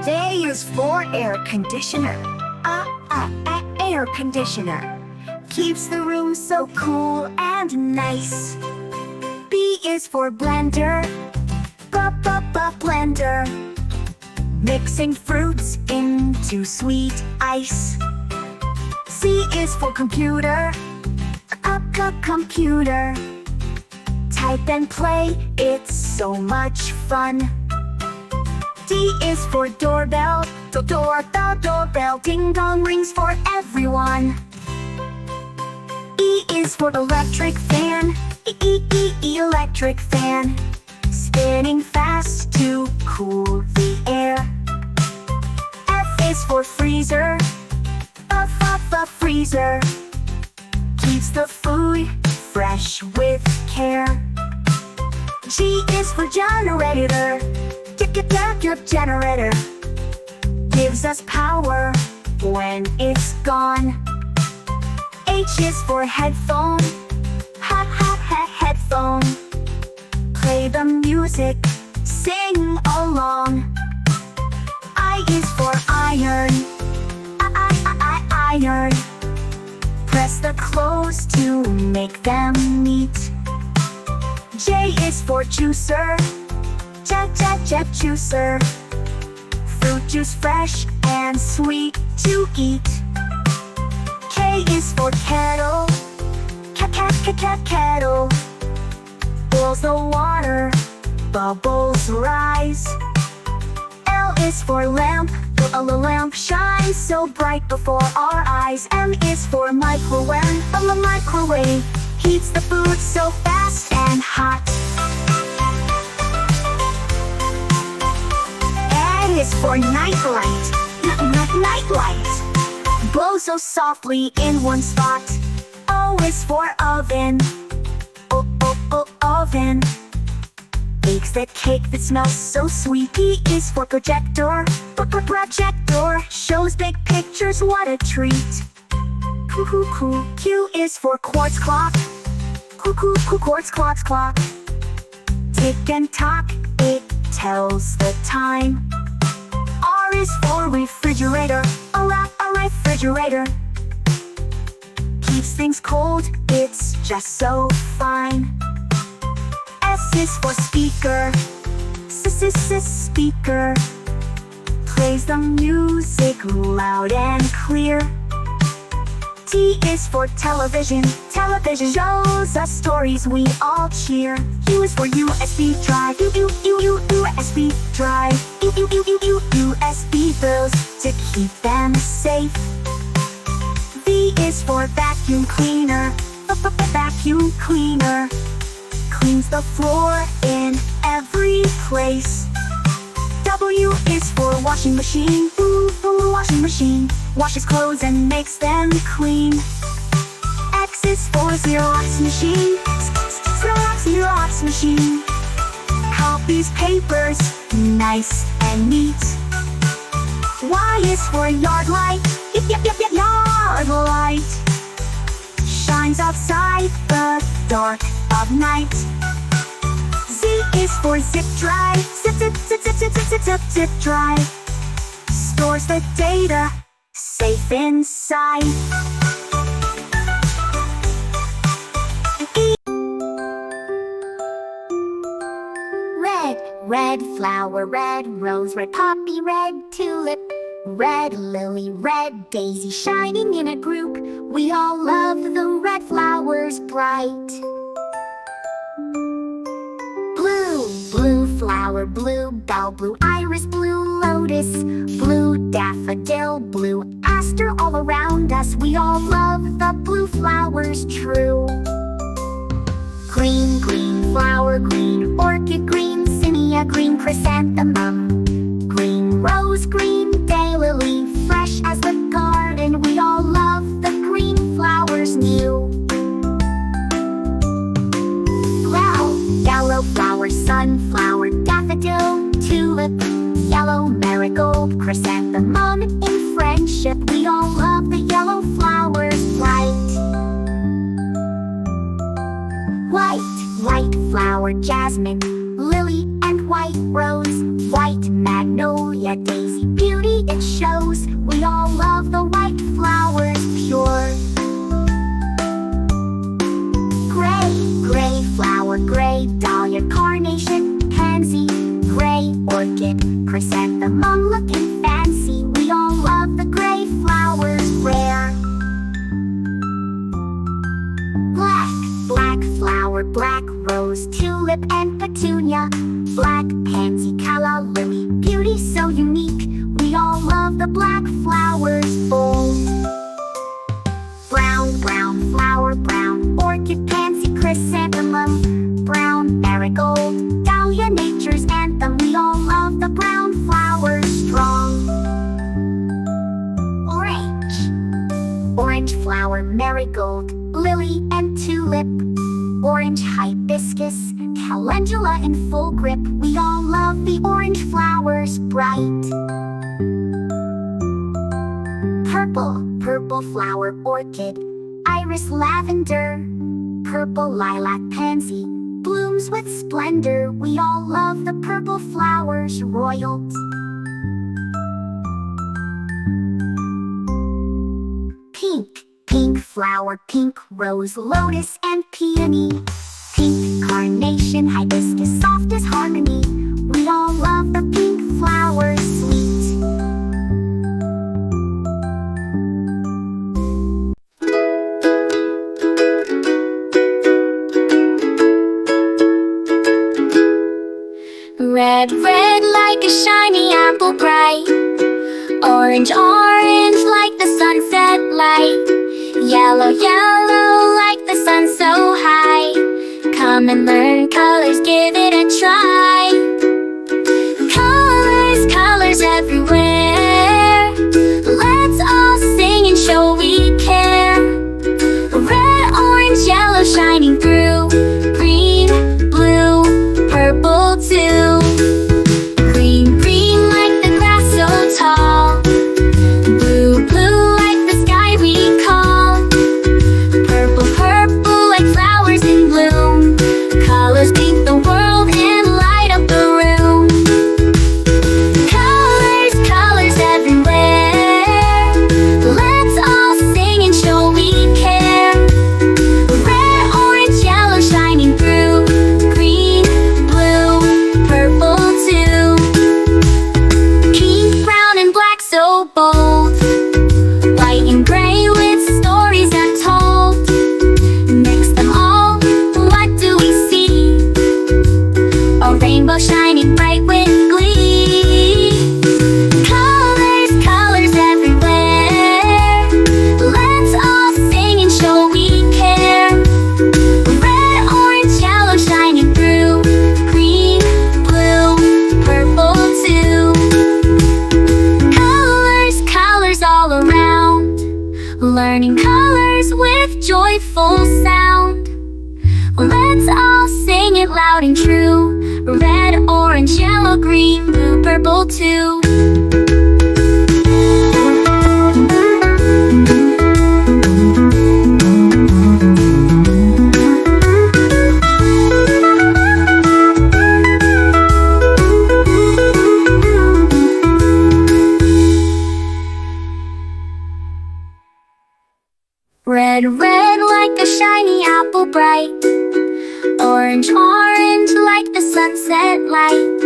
A is for air conditioner. Air conditioner. Keeps the room so cool and nice. B is for blender. Blender. Mixing fruits into sweet ice. C is for computer. Computer. Type and play, it's so much fun. D is for doorbell. Doorbell. Ding dong rings for everyone. E is for electric fan. Electric fan. Spinning fast to cool the air. F is for freezer. Freezer. Keeps the food fresh with care. G is for generator. Generator. Gives us power when it's gone. H is for headphone. Headphone. Play the music, sing along. I is for iron. Iron. Press the clothes to make them neat. J is for juicer. Juicer. Fruit juice fresh and sweet to eat. K is for kettle. Kettle. Boils the water, bubbles rise. L is for lamp. A lamp shines so bright before our eyes. M is for microwave. A microwave heats the food so fast and hot. N is for nightlight. Nightlight. Blow so softly in one spot. O is for oven. Oven. Bakes that cake that smells so sweet. P is for projector. Projector shows big pictures, what a treat. Q is for quartz clock. Quartz clock. Tick and tock, it tells the time. R is for refrigerator. A refrigerator. Keeps things cold, it's just so fine. S is for speaker. Speaker. Plays the music loud and clear. T is for television. Television shows us stories we all cheer. U is for USB drive. USB drive. USB bills to keep them safe. V is for vacuum cleaner. Vacuum cleaner. Cleans the floor in every place. W is for washing machine. Washing machine. Washes clothes and makes them clean. X is for Xerox machine. Xerox machine. Copies papers, nice and neat. Y is for yard light. Yard light. Shines outside the dark of night. Z is for zip drive. Zip drive. Stores the data safe inside. Red flower, red rose, red poppy, red tulip, red lily, red daisy, shining in a group. We all love the red flowers bright. Blue flower, blue bell, blue iris, blue lotus, blue daffodil, blue aster, all around us. We all love the blue flowers true. Green flower, green orchid, green zinnia, green chrysanthemum, green rose, green daylily, fresh as the garden. We all love the green flowers new. Yellow flower, sunflower, daffodil, tulip, yellow marigold, chrysanthemum. In friendship, we all love the yellow flowers bright. White flower, jasmine, lily, and white rose, white magnolia, daisy, beauty it shows. We all love the white flowers pure. Gray, gray flower, gray dahlia, carnation, pansy, gray orchid, chrysanthemum looking fancy. We all love the gray flowers rare. Black, black flower, black rose, tulip and petunia, black pansy, calla lily, beauty so unique. We all love the black flowers bold. Brown, brown flower, brown orchid, pansy, chrysanthemum, brown marigold, dahlia, nature's anthem. We all love the brown flowers strong. Orange, orange flower, marigold, lily and tulip, orange hibiscus, calendula in full grip. We all love the orange flowers bright. Purple, purple flower, orchid, iris, lavender, purple lilac, pansy, blooms with splendor. We all love the purple flowers royal. Pink, pink flower, pink rose, lotus and peony, pink carnation, hibiscus, soft as harmony. We all love the pink flowers sweet. Red, red like a shiny apple bright, orange, orange like the sunset light, yellow, yellow like the sun so high. Come and learn colors, give it a try. Colors, colors everywhere. Let's all sing and show we care. Red, orange, yellow shining through, green, blue, purple too. Green, green like the grass so tall, blue, blue like the sky we call, purple, purple like flowers in bloom. Colors paint the world and light up the room. Colors, colors everywhere. Let's all sing and show we care. Red, orange, yellow shining through, green, blue, purple too. Pink, brown and black so bold, white and gray with stories untold. Mix them all, what do we see? A rainbow shining bright with glee. Colors, colors everywhere. Let's all sing and show we care. Red, orange, yellow shining through, green, blue, purple too. Colors, colors all around, learning colors with joyful sound. Let's all sing it loud and true. Red, orange, yellow, green, blue, purple too. Red, red like a shiny apple bright, orange, orange like the sunset light,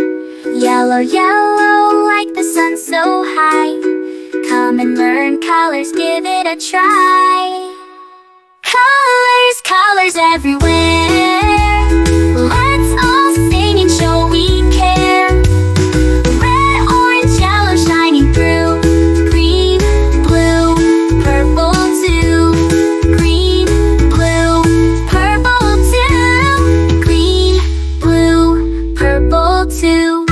yellow, yellow like the sun so high. Come and learn colors, give it a try. Colors, colors everywhere. Let's all sing and show we care. Red, orange, yellow shining through, green, blue, purple too. Green, blue, purple too. Green, blue, purple too.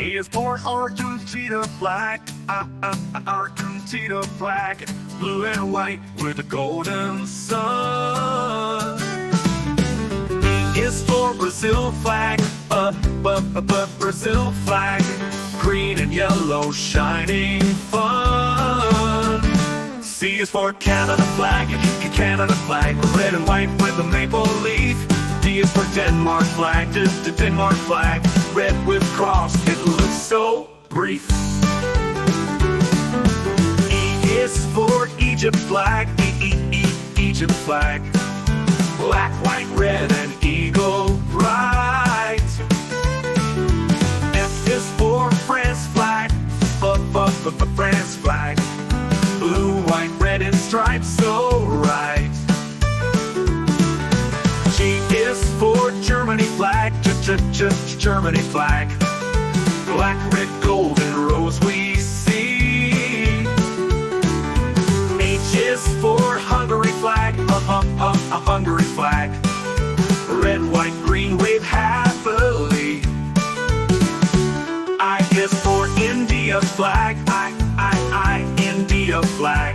E is for Argentina flag, Argentina flag, blue and white with a golden sun. B is for Brazil flag, Brazil flag, green and yellow shining fun. C is for Canada flag, Canada flag, red and white with a maple leaf. D is for Denmark flag, Denmark flag, red with cross, it looks so brief. E is for Egypt flag, Egypt flag, black, white, red, and eagle bright. F is for France flag, France flag, blue, white, red, and stripes, so right. G is for Germany flag, Germany flag, black, red, gold, and rose we see. H is for Hungary flag, a Hungary flag, red, white, green, wave happily. I is for India flag, India flag,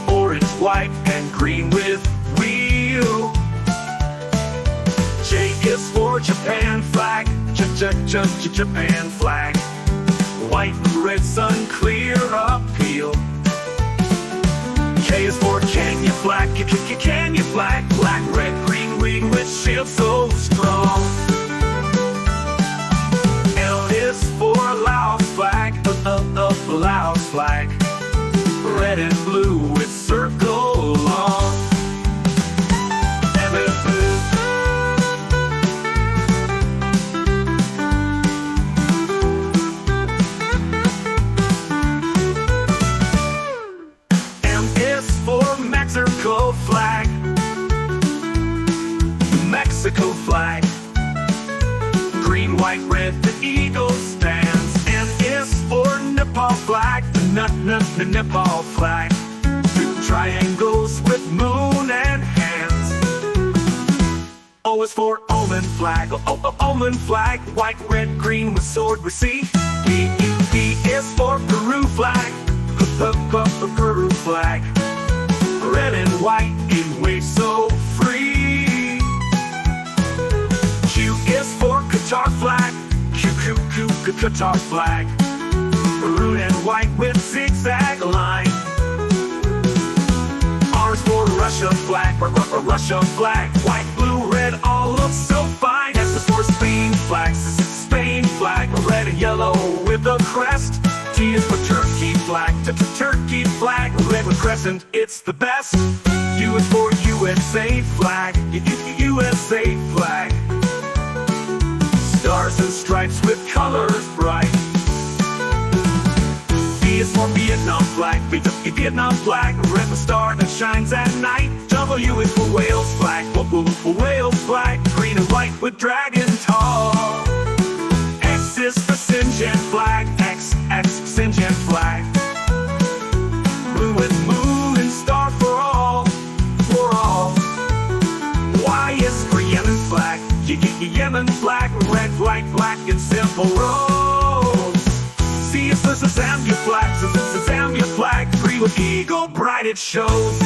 orange, white, and green with wheel. J is for Japan flag, Japan flag, white and red, sun clear appeal. K is for Kenya flag, Kenya flag, black, red, green, wing with shield so strong. L is for Laos flag, Laos flag, red and blue with circle long. M is for Mexico flag, Mexico flag, green, white, red, the eagle stands. N is for Nepal flag, the Nepal flag, two triangles with moon and hands. O is for Oman flag, Oman flag, white, red, green with sword we see. P is for Peru flag, Peru flag, red and white in waves so free. Q is for Qatar flag, Qatar flag, maroon and white with zigzag line. R is for Russia flag, Russia flag, white, blue, red, all looks so fine. S is for Spain flag, Spain flag, red and yellow with a crest. T is for Turkey flag, Turkey flag, red with crescent, it's the best. U is for USA flag, USA flag, stars and stripes with colors bright. V is for Vietnam flag, Vietnam flag, red with star that shines at night. W is for Wales flag, Wales flag, green and white with dragon tall. X is for Sinjan flag, X Sinjan flag, blue with moon and star for all, for all. Y is for Yemen flag, Yemen flag, red, white, black, and simple rose. C is for Zambia flag, Zambia flag, green with eagle bright it shows.